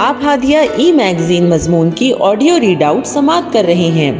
آپ ہادیہ ای میگزین مضمون کی آڈیو ریڈ آؤٹ سماعت کر رہے ہیں۔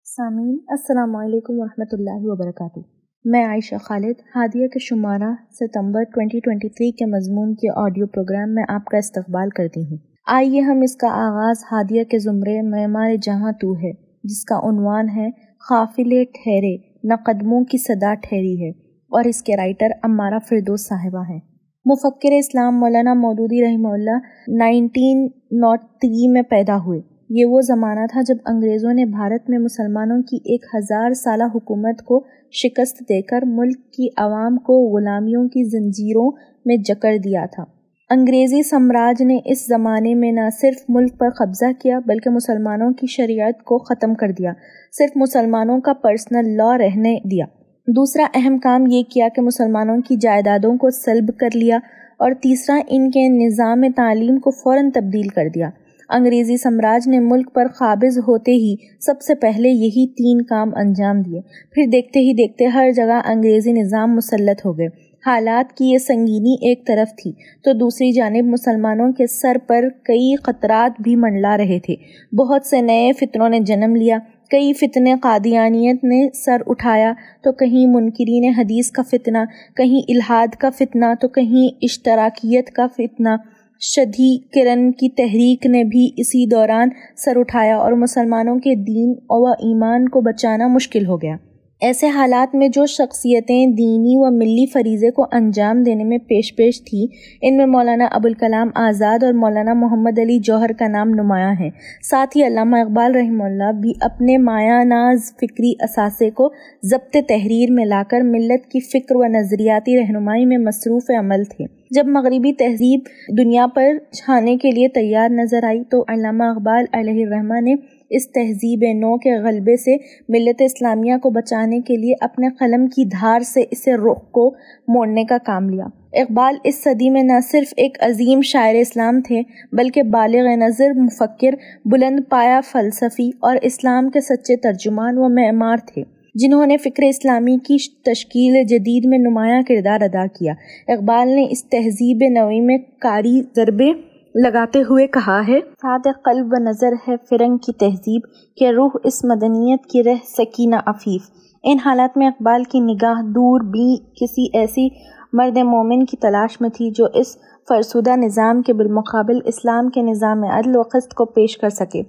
سامعین السلام علیکم ورحمۃ اللہ وبرکاتہ۔ میں عائشہ خالد ہادیہ کے شمارہ ستمبر 2023 کے مضمون کے آڈیو پروگرام میں آپ کا استقبال کرتی ہوں۔ آئیے ہم اس کا آغاز ہادیہ کے زمرے معمار جہاں تو ہے، جس کا عنوان ہے قافلے ٹھہرے نہ قدموں کی صدا ٹھہری ہے، اور اس کے رائٹر امارہ فردوس صاحبہ ہیں۔ مفکر اسلام مولانا مودودی رحمہ اللہ 1903 میں پیدا ہوئے۔ یہ وہ زمانہ تھا جب انگریزوں نے بھارت میں مسلمانوں کی 1000 سالہ حکومت کو شکست دے کر ملک کی عوام کو غلامیوں کی زنجیروں میں جکڑ دیا تھا۔ انگریزی سامراج نے اس زمانے میں نہ صرف ملک پر قبضہ کیا بلکہ مسلمانوں کی شریعت کو ختم کر دیا، صرف مسلمانوں کا پرسنل لا رہنے دیا۔ دوسرا اہم کام یہ کیا کہ مسلمانوں کی جائیدادوں کو سلب کر لیا، اور تیسرا ان کے نظام تعلیم کو فوراً تبدیل کر دیا۔ انگریزی سامراج نے ملک پر قابض ہوتے ہی سب سے پہلے یہی 3 کام انجام دیے، پھر دیکھتے ہی دیکھتے ہر جگہ انگریزی نظام مسلط ہو گئے۔ حالات کی یہ سنگینی ایک طرف تھی تو دوسری جانب مسلمانوں کے سر پر کئی خطرات بھی منڈلا رہے تھے۔ بہت سے نئے فتنوں نے جنم لیا، کئی فتنے قادیانیت نے سر اٹھایا، تو کہیں منکرین حدیث کا فتنہ، کہیں الحاد کا فتنہ، تو کہیں اشتراکیت کا فتنہ۔ شدھی کرن کی تحریک نے بھی اسی دوران سر اٹھایا اور مسلمانوں کے دین و ایمان کو بچانا مشکل ہو گیا۔ ایسے حالات میں جو شخصیتیں دینی و ملی فریضے کو انجام دینے میں پیش تھیں، ان میں مولانا ابوالکلام آزاد اور مولانا محمد علی جوہر کا نام نمایاں ہے۔ ساتھ ہی علامہ اقبال رحمہ اللہ بھی اپنے مایہ ناز فکری اثاثے کو ضبط تحریر میں لا کر ملت کی فکر و نظریاتی رہنمائی میں مصروف عمل تھے۔ جب مغربی تہذیب دنیا پر چھانے کے لیے تیار نظر آئی تو علامہ اقبال علیہ الرحمہ نے اس تہذیب نو کے غلبے سے ملت اسلامیہ کو بچانے کے لیے اپنے قلم کی دھار سے اسے رخ کو موڑنے کا کام لیا۔ اقبال اس صدی میں نہ صرف ایک عظیم شاعر اسلام تھے بلکہ بالغ نظر مفکر، بلند پایہ فلسفی اور اسلام کے سچے ترجمان و معمار تھے، جنہوں نے فکر اسلامی کی تشکیل جدید میں نمایاں کردار ادا کیا۔ اقبال نے اس تہذیب نوی میں کاری ضربے لگاتے ہوئے کہا ہے: سادہ قلب و نظر ہے فرنگ کی تہذیب، کہ روح اس مدنیت کی رہ سکینہ عفیف۔ ان حالات میں اقبال کی نگاہ دور بھی کسی ایسی مرد مومن کی تلاش میں تھی جو اس فرسودہ نظام کے بالمقابل اسلام کے نظام عدل و قسط کو پیش کر سکے۔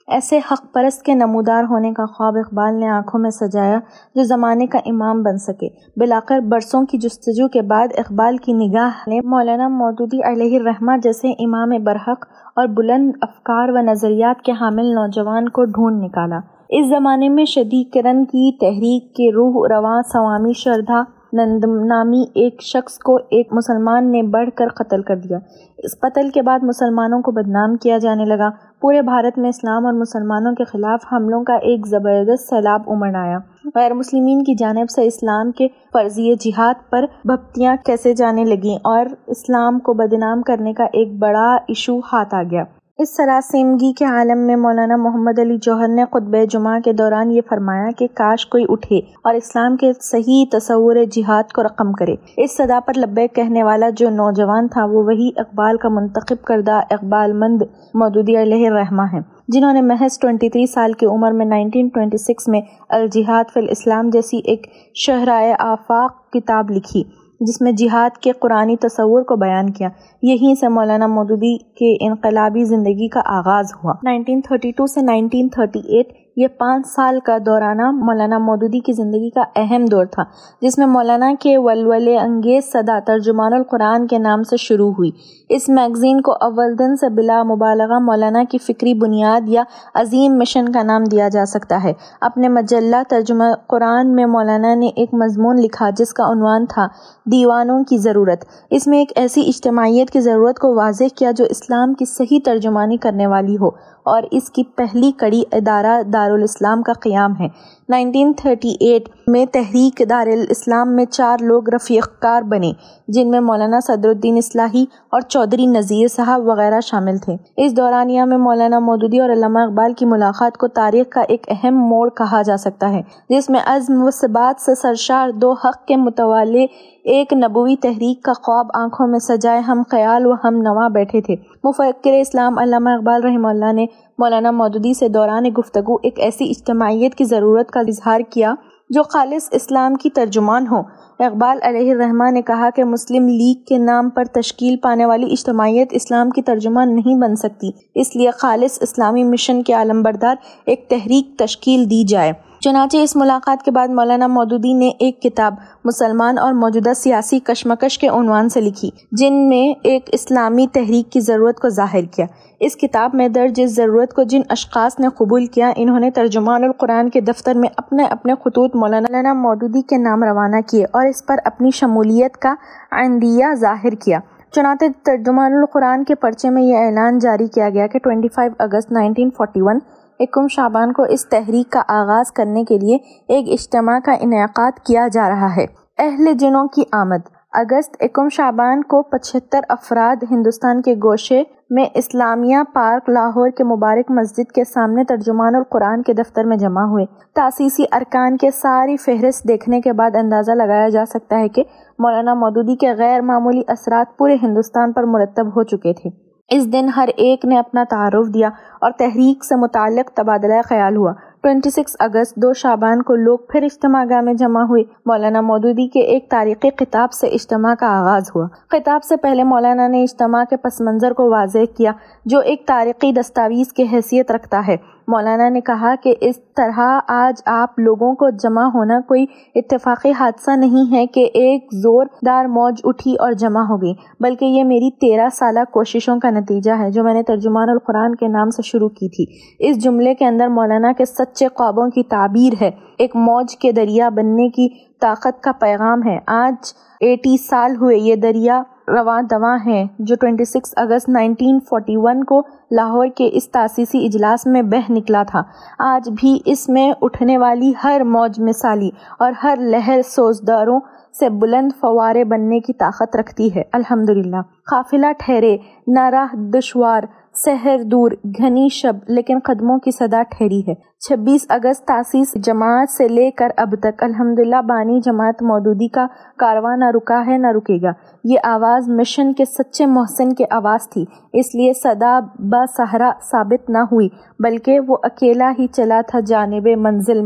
ایسے حق پرست کے نمودار ہونے کا خواب اقبال نے آنکھوں میں سجایا جو زمانے کا امام بن سکے۔ بالآخر برسوں کی جستجو کے بعد اقبال کی نگاہ نے مولانا مودودی علیہ الرحمہ جیسے امام برحق اور بلند افکار و نظریات کے حامل نوجوان کو ڈھونڈ نکالا۔ اس زمانے میں شدھی کرن کی تحریک کے روح رواں سوامی شردھا نند نامی ایک شخص کو ایک مسلمان نے بڑھ کر قتل کر دیا۔ اس قتل کے بعد مسلمانوں کو بدنام کیا جانے لگا۔ پورے بھارت میں اسلام اور مسلمانوں کے خلاف حملوں کا ایک زبردست سیلاب امڑ آیا۔ غیر مسلمین کی جانب سے اسلام کے فرضیہ جہاد پر بھپتیاں کیسے جانے لگیں اور اسلام کو بدنام کرنے کا ایک بڑا ایشو ہاتھ آ گیا۔ اس سراسیمگی کے عالم میں مولانا محمد علی جوہر نے خطبہ جمعہ کے دوران یہ فرمایا کہ کاش کوئی اٹھے اور اسلام کے صحیح تصور جہاد کو رقم کرے۔ اس صدا پر لبیک کہنے والا جو نوجوان تھا وہ وہی اقبال کا منتخب کردہ اقبال مند مودودی علیہ الرحمہ ہیں، جنہوں نے محض 23 سال کی عمر میں 1926 میں الجہاد فی الاسلام جیسی ایک شہرائے آفاق کتاب لکھی جس میں جہاد کے قرآنی تصور کو بیان کیا۔ یہیں سے مولانا مودودی کے انقلابی زندگی کا آغاز ہوا۔ 1932 سے 1938 یہ 5 سال کا دورانہ مولانا مودودی کی زندگی کا اہم دور تھا، جس میں مولانا کے ولولے انگیز صدا ترجمان القرآن کے نام سے شروع ہوئی۔ اس میگزین کو اول دن سے بلا مبالغہ مولانا کی فکری بنیاد یا عظیم مشن کا نام دیا جا سکتا ہے۔ اپنے مجلہ ترجمہ قرآن میں مولانا نے ایک مضمون لکھا جس کا عنوان تھا دیوانوں کی ضرورت۔ اس میں ایک ایسی اجتماعیت کی ضرورت کو واضح کیا جو اسلام کی صحیح ترجمانی کرنے والی ہو، اور اس کی پہلی کڑی ادارہ دارالاسلام کا قیام ہے۔ 1938 میں تحریک دارالاسلام میں 4 لوگ رفیق کار بنے، جن میں مولانا صدر الدین اصلاحی اور چودھری نذیر صاحب وغیرہ شامل تھے۔ اس دورانیہ میں مولانا مودودی اور علامہ اقبال کی ملاقات کو تاریخ کا ایک اہم موڑ کہا جا سکتا ہے، جس میں عزم و ثبات سے سرشار 2 حق کے متوالے ایک نبوی تحریک کا خواب آنکھوں میں سجائے ہم خیال و ہم نوا بیٹھے تھے۔ مفکر اسلام علامہ اقبال رحمہ اللہ نے مولانا مودودی سے دوران گفتگو ایک ایسی اجتماعیت کی ضرورت کا اظہار کیا جو خالص اسلام کی ترجمان ہو۔ اقبال علیہ الرحمہ نے کہا کہ مسلم لیگ کے نام پر تشکیل پانے والی اجتماعیت اسلام کی ترجمان نہیں بن سکتی، اس لیے خالص اسلامی مشن کے علمبردار ایک تحریک تشکیل دی جائے۔ چنانچہ اس ملاقات کے بعد مولانا مودودی نے ایک کتاب مسلمان اور موجودہ سیاسی کشمکش کے عنوان سے لکھی، جن میں ایک اسلامی تحریک کی ضرورت کو ظاہر کیا۔ اس کتاب میں درج اس ضرورت کو جن اشخاص نے قبول کیا، انہوں نے ترجمان القرآن کے دفتر میں اپنے اپنے خطوط مولانا مودودی کے نام روانہ کیے اور اس پر اپنی شمولیت کا عندیہ ظاہر کیا۔ چنانچہ ترجمان القرآن کے پرچے میں یہ اعلان جاری کیا گیا کہ 25 اگست 1941 یکم شعبان کو اس تحریک کا آغاز کرنے کے لیے ایک اجتماع کا انعقاد کیا جا رہا ہے۔ اہل جنوں کی آمد۔ اگست یکم شعبان کو 75 افراد ہندوستان کے گوشے میں اسلامیہ پارک لاہور کے مبارک مسجد کے سامنے ترجمان القرآن کے دفتر میں جمع ہوئے۔ تاسیسی ارکان کے ساری فہرست دیکھنے کے بعد اندازہ لگایا جا سکتا ہے کہ مولانا مودودی کے غیر معمولی اثرات پورے ہندوستان پر مرتب ہو چکے تھے۔ اس دن ہر ایک نے اپنا تعارف دیا اور تحریک سے متعلق تبادلہ خیال ہوا۔ 26 اگست 2 شعبان کو لوگ پھر اجتماع گاہ میں جمع ہوئے۔ مولانا مودودی کے ایک تاریخی خطاب سے اجتماع کا آغاز ہوا۔ خطاب سے پہلے مولانا نے اجتماع کے پس منظر کو واضح کیا جو ایک تاریخی دستاویز کی حیثیت رکھتا ہے۔ مولانا نے کہا کہ اس طرح آج آپ لوگوں کو جمع ہونا کوئی اتفاقی حادثہ نہیں ہے کہ ایک زوردار موج اٹھی اور جمع ہو گئی، بلکہ یہ میری 13 سالہ کوششوں کا نتیجہ ہے جو میں نے ترجمان القرآن کے نام سے شروع کی تھی۔ اس جملے کے اندر مولانا کے سچے خوابوں کی تعبیر ہے، ایک موج کے دریا بننے کی طاقت کا پیغام ہے۔ آج 80 سال ہوئے یہ دریا رواں دواں ہیں جو 26 اگست 1941 کو لاہور کے اس تاسیسی اجلاس میں بہہ نکلا تھا۔ آج بھی اس میں اٹھنے والی ہر موج مثالی اور ہر لہر سوزداروں سے بلند فوارے بننے کی طاقت رکھتی ہے۔ الحمدللہ۔ قافلہ ٹھہرے، نہ راہ دشوار، سحر دور، گھنی شب، لیکن قدموں کی صدا ٹھہری ہے۔ 26 اگست تاسیس جماعت سے لے کر اب تک الحمدللہ بانی جماعت مودودی کا کارواں نہ رکا ہے نہ رکے گا۔ یہ آواز مشن کے سچے محسن کی آواز تھی، اس لیے صدا با صحرا ثابت نہ ہوئی، بلکہ وہ اکیلا ہی چلا تھا جانب منزل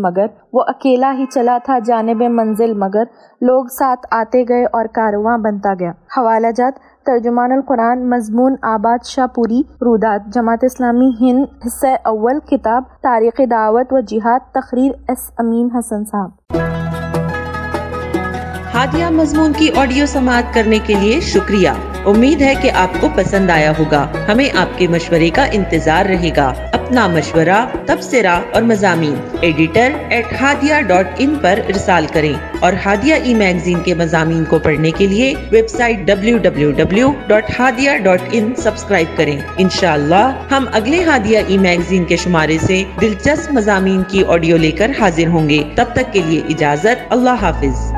مگر لوگ ساتھ آتے گئے اور کارواں بنتا گیا۔ حوالہ جات: ترجمان القرآن، مضمون آباد شاہ پوری، رودات، جماعت اسلامی ہند، حصہ اول، کتاب تاریخ دعوت و جہاد، تقریر ایس امین حسن صاحب۔ ہادیہ مضمون کی آڈیو سماعت کرنے کے لیے شکریہ۔ امید ہے کہ آپ کو پسند آیا ہوگا۔ ہمیں آپ کے مشورے کا انتظار رہے گا۔ اپنا مشورہ، تبصرہ اور مضامین editor@hadia.in پر ارسال کریں اور ہادیہ ای میگزین کے مضامین کو پڑھنے کے لیے ویب سائٹ www.hadia.in سبسکرائب کریں۔ انشاءاللہ ہم اگلے ہادیہ ای میگزین کے شمارے سے دلچسپ مضامین کی آڈیو لے کر حاضر ہوں گے۔ تب تک کے لیے اجازت۔ اللہ حافظ۔